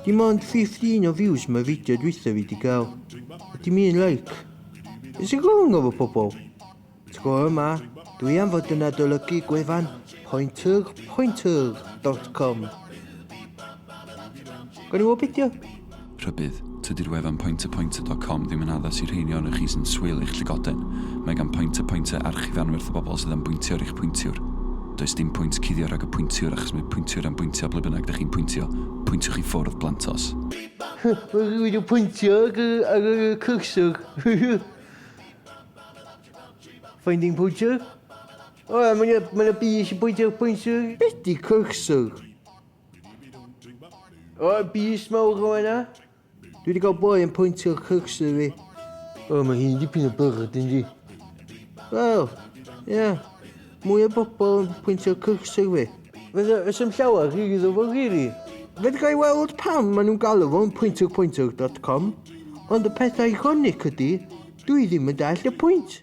Dim ond 15 o views mae fideo dwytha fi di gael. Dim un like. Is it wrong efo pobl? Tgo yma, dwi am fod yn adolygu gwefan pointer.com. Gwneud o bidio? Rhybydd, tydi'r wefan pointer.com ddim yn addas i'r rheini o'n chi sy'n swil eich llygoden. Mae gan Pointer archifanwerth o bobl sydd yn bwyntio ar eich pwyntiwr. Does dim pwynt cuddio rhag y pwyntiwr achos mae pwyntiwr yn bwyntio ble bynnag ydych chi'n pwyntio. Pwyntiwch chi ffwrdd blantos. Mae rhywun yn pwyntio ar y cursor. Finding pointer? O, mae'n bus yn pwyntio ar pointer. Beth di cursor? O, bus mawr o yna. Dwi wedi cael boi yn pwyntio ar cursor fi. O, mae hi'n dipyn o byrd yn di. Wel, ie. Mwy o bobl yn pwyntio ar cursor fi. Fes am llawer rili ddod fo rili. Fedra i weld pam maen nhw'n galw fo'n pointer.com, ond y pethau iconig ydy, dwi ddim yn dall y pwynt.